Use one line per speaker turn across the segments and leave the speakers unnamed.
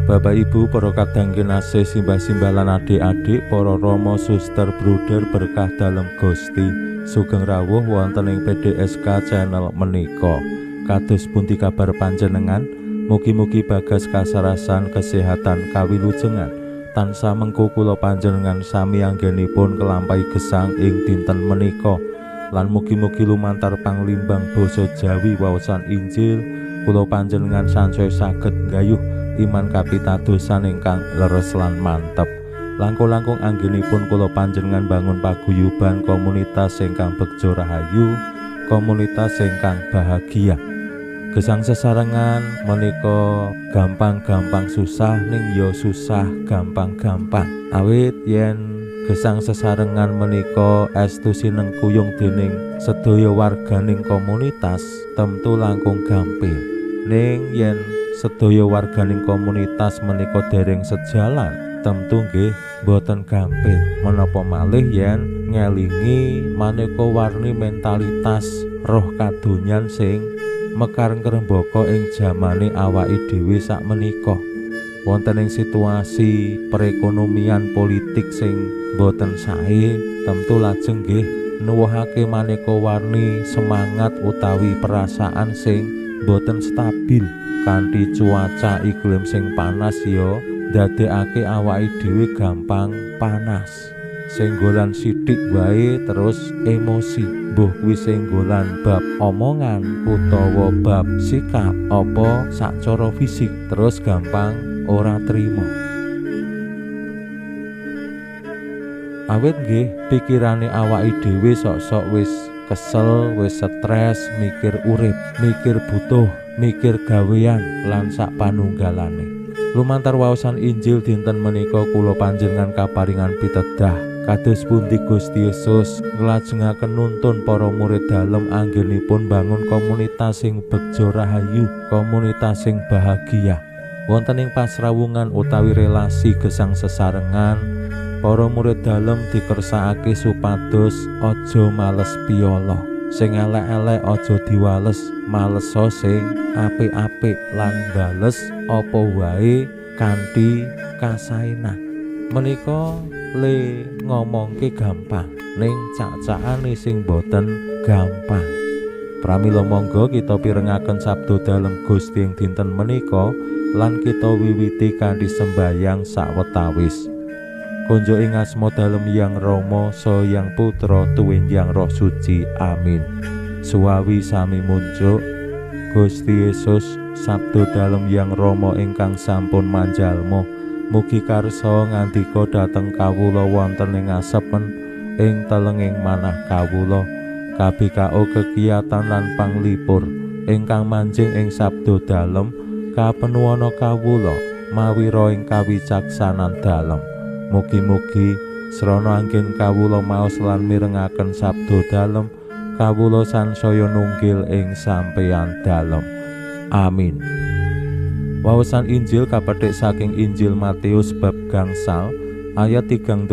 Bapak Ibu, para kadang kinasih, simbah-simbah lan adik-adik, para rama, suster, bruder, berkah dalem Gusti, sugeng rawuh wonten ing PDSK channel menika. Kados pundi kabar panjenengan? Mugi-mugi bagas kasarasan, kesehatan, kawilujengan tansah mengko kula panjenengan sami anggenipun kelampahi gesang ing dinten menika. Lan mugi-mugi lumantar panglimbang basa Jawi waosan Injil kula panjenengan sansaya saged nggayuh iman kapitadosan ingkang leres lan mantep. Langkung-langkung anggenipun kula panjenengan bangun paguyuban komunitas ingkang bekja rahayu, komunitas ingkang bahagia. Gesang sesarengan menika gampang-gampang susah ning ya susah gampang-gampang. Awit yen gesang sesarengan menika estu sinengkuyung dening sedaya warganing komunitas temtu langkung gampil. Ning yen sedaya warganing komunitas menika dereng sejalan temtu nggih boten gampil. Menapa malih yen ngelingi maneka warni mentalitas roh kadonyan sing mekar ngrembaka ing jamane awake dhewe sakmenika. Wonten ing situasi perekonomian politik sing boten sae temtu lajeng nggih nuwuhake maneka warni semangat utawi perasaan sing boten stabil. Kanthi cuaca iklim sing panas ya ndadekake awake dhewe gampang panas. Senggolan sithik wae terus emosi, mbuh kuwi senggolan bab omongan utawa bab sikap apa sacara fisik terus gampang ora trima. Awit nggih pikirane awake dhewe sok-sok wis kesel, wis stres, mikir urip, mikir butuh, mikir gawean lan sak panunggalane. Lumantar waosan Injil dinten menika kula panjenengan kaparingan pitedah kados pundi Gusti Yesus nglajengaken nuntun para murid dalem anggenipun bangun komunitas sing bekja rahayu, komunitas sing bahagia. Wonten ing pasrawungan utawi relasi gesang sesarengan, para murid dalem dikersakake supados aja males piyala. Sing elek-elek aja diwales, malesa sing apik-apik lan bales apa wae kanthi kasaenan. Menika le ngomongke gampang, ning cak-cakane sing boten gampang. Pramila monggo kita pirengaken sabda dalem Gusti ing dinten menika lan kita wiwiti kanthi sembayang sawetawis. Konjo ing asma dalem Yang Rama saha Yang Putra tuwin Yang Roh Suci. Amin. Suwawi sami munjuk Gusti Yesus sabda dalem Yang Rama ingkang sampun manjalma, mugi karsa ngandika dhateng kawula wonten ing asepen ing telenging manah kawula, kabikao kegiatan lan panglipur ingkang manjing ing sabda dalem kapenuwana kawula mawi ro ing kawicaksanan dalem. Mugi-mugi srana anggen kawula maos lan mirengaken sabda dalem, kawula sansaya nunggil ing sampeyan dalem. Amin. Waosan Injil kapetik saking Injil Matius bab gangsal ayat 38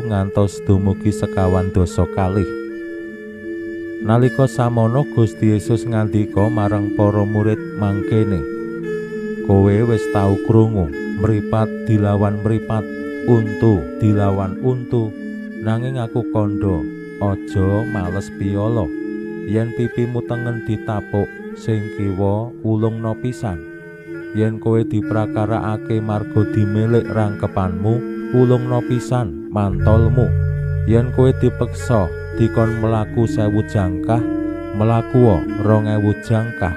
ngantos dumugi 51. Nalika samono Gusti Yesus ngandika marang para murid mangkene, kowe wis tau krungu mripat dilawan mripat, untu dilawan untu, nanging aku kandha aja males piyala. Yen pipimu tengen ditapuk, sing kiwa ulungna pisan. Yen kowe diprakarakake marga dimilik rangkepanmu, ulungna pisan mantolmu. Yen kowe dipeksa dikon mlaku 1000 jangkah, mlaku 2000 jangkah.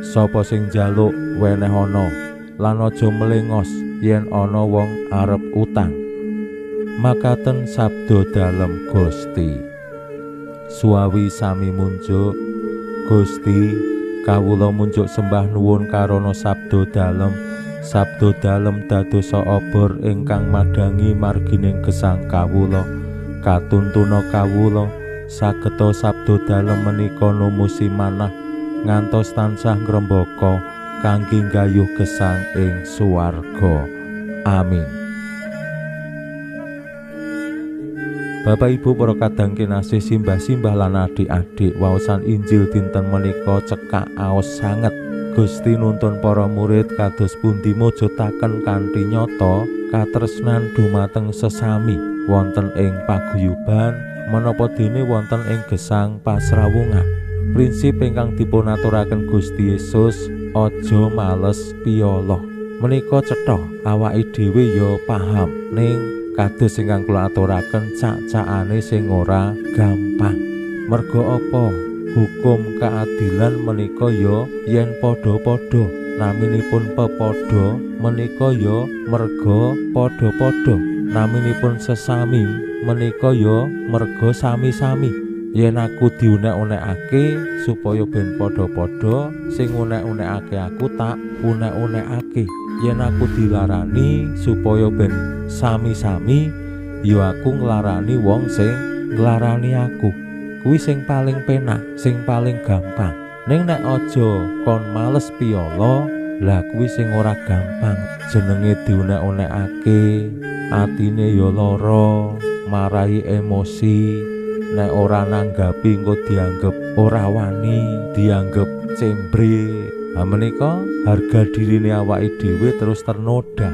Sapa sing njaluk wenehana lan aja melengos yen ana wong arep utang. Makaten sabda dalem Gusti. Suwawi sami munjuk Gusti, kawula munjuk sembah nuwun karana sabda dalem sabda dalem dadosa obor ingkang madangi margining gesang kawula. Katuntuna kawula sageta sabda dalem menika numusi manah ngantos tansah ngrembaka kangge gayuh gesang ing swarga. Amin. Bapak Ibu para kadang kinasih simbah-simbah lan adik-adik, waosan Injil dinten menika cekak aos sanget. Gusti nuntun para murid kados pundi mujudaken kanthi nyata katresnan dumateng sesami wonten ing paguyuban menapa dene wonten ing gesang pasrawungan. Prinsip ingkang dipunaturaken Gusti Yesus, aja males piyala. Menika cetha awake dhewe ya paham, ning kados ingkang kula aturaken cak-cakane sing ora gampang. Merga apa? Hukum keadilan menika ya yen padha-padha, naminipun pepadha menika ya merga padha-padha, naminipun sesami menika ya merga sami-sami. Yen aku diunek-unekake supaya ben padha-padha, sing unek-unekake aku tak unek-unekake. Yen aku dilarani supaya ben sami-sami, ya aku nglarani wong sing nglarani aku. Kuwi sing paling penak, sing paling gampang. Ning nek aja kon males piyala, lah kuwi sing ora gampang. Jenenge diunek-unekake, atine ya lara, marai emosi, nek ora nanggapi engko dianggep ora wani, dianggep cembre. Menika harga dirine awake dhewe terus ternoda.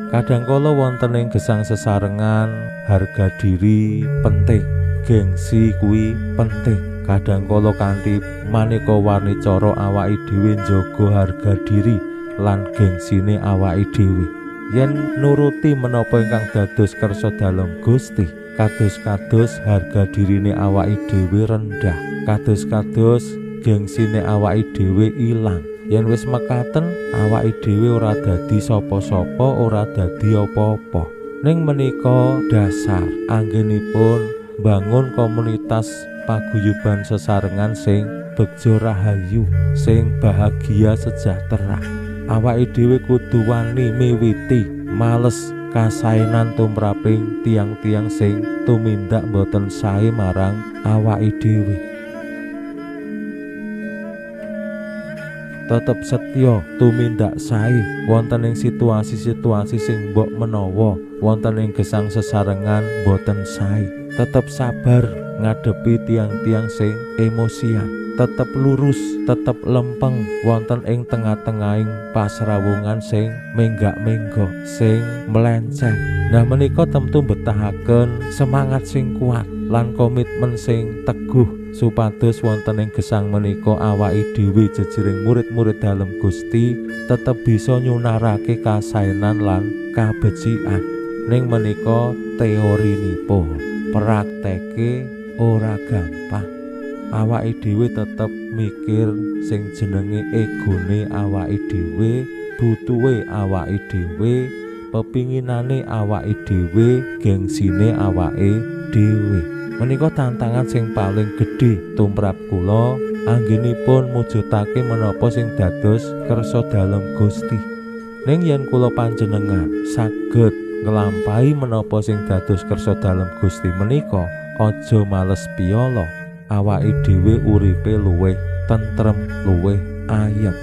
Kadangkala wonten ing gesang sesarengan, harga diri penting, gengsi kuwi penting. Kadangkala kanthi maneka warni cara awake dhewe njaga harga diri lan gengsine awake dhewe. Yen nuruti menapa ingkang dados kersa dalem Gusti, kados-kados harga dirine awake dhewe rendah, kados-kados gengsine awake dhewe ilang. Yen wis mekaten, awake dhewe ora dadi sapa-sapa, ora dadi apa-apa. Ning menika dasar anggenipun bangun komunitas paguyuban sesarengan sing begja rahayu, sing bahagia sejahtera. Awake dhewe kudu wani miwiti males kasaenan tumraping tiang-tiang sing tumindak boten sae marang awake dhewe. Tetep setya tumindak sae wonten ing situasi-situasi sing mbok menawa wonten ing gesang sesarengan boten sae. Tetep sabar ngadepi tiang-tiang sing emosian, tetep lurus, tetep lempeng wonten ing tengah-tengahing pasrawungan sing menggak-menggo, sing melenceng. Nah menika temtu betahaken semangat sing kuat lan komitmen sing teguh supados wonten ing gesang menika awake dhewe jejering murid-murid dalem Gusti tetep bisa nyunarake kasaenan lan kabecikan. Ning menika teorinipun, prakteke ora gampang. Awake dhewe tetep mikir sing jenenge egone awake dhewe, butuhe awake dhewe, pepinginane awake dhewe, gengsine awake dhewe. Menika tantangan sing paling gedhe tumrap kula anggenipun mujudake menapa sing dados kersa dalem Gusti. Ning yen kula panjenengan saged nglampahi menapa sing dados kersa dalem Gusti menika, aja males piyala. Awake dhewe uripe luwih tentrem, luwih ayem.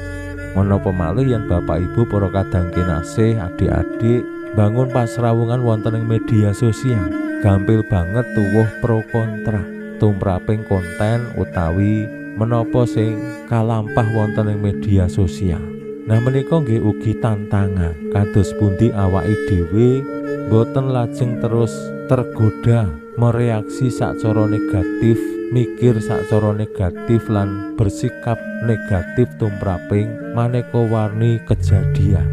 Menapa malih yen Bapak Ibu para kadang kinasih, adik-adik bangun pasrawungan wonten ing media sosial, gampil banget tuwuh pro kontra tumraping konten utawi menapa sing kalampah wonten ing media sosial. Nah menika nggih ugi tantangan kados pundi awake dhewe boten lajeng terus tergoda mereaksi sacara negatif, mikir sacara negatif lan bersikap negatif tumraping maneka warni kejadian.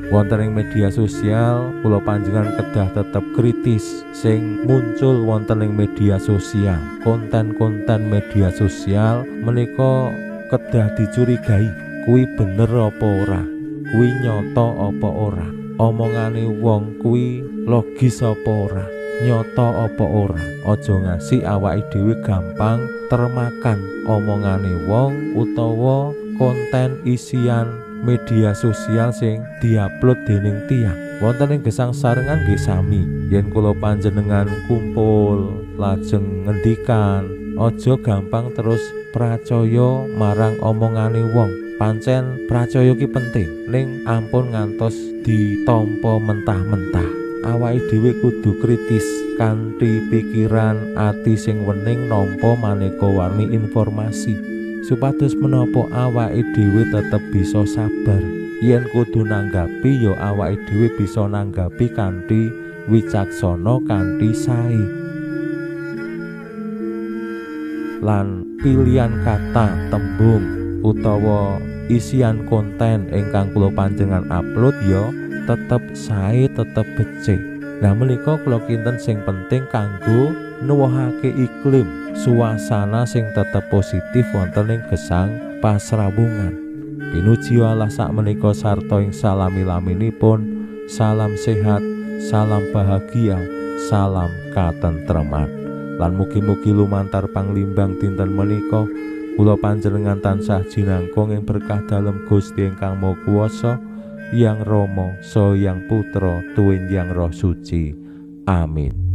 Wonten ing media sosial kula panjenengan kedah tetep kritis sing muncul wonten ing media sosial. Konten-konten media sosial menika kedah dicurigai, kuwi bener apa ora, kuwi nyata apa ora, omongane wong kuwi logis apa ora, nyata apa ora. Aja ngasih awake dhewe gampang termakan omongane wong utawa konten isian media sosial sing diupload dening tiyang. Wonten ing gesang sarengan nggih sami, yen kula panjenengan kumpul lajeng ngendikan, aja gampang terus pracaya marang omongane wong. Pancen pracaya ki penting, ning ampun ngantos ditampa mentah-mentah. Awake dhewe kudu kritis kanthi pikiran ati sing wening nampa maneka warni informasi, supados menapa awake dhewe tetep bisa sabar. Yen kudu nanggapi ya awake dhewe bisa nanggapi kanthi wicaksana, kanthi sae. Lan pilihan kata, tembung utawa isian konten ingkang kula panjenengan upload ya tetep sae, tetep becik. Lah menika kula kinten sing penting kanggo nuwuhake iklim suasana sing tetep positif wonten ing gesang pasrawungan. Pinuji Allah sakmenika sarta ing salami-laminipun. Salam sehat, salam bahagia, salam katentreman. Lan mugi-mugi lumantar panglimbang dinten menika kula panjenengan tansah jinangkung ing berkah dalem Gusti ingkang Maha Kuwasa, Yang Rama saha Yang Putra tuwin Yang Roh Suci. Amin.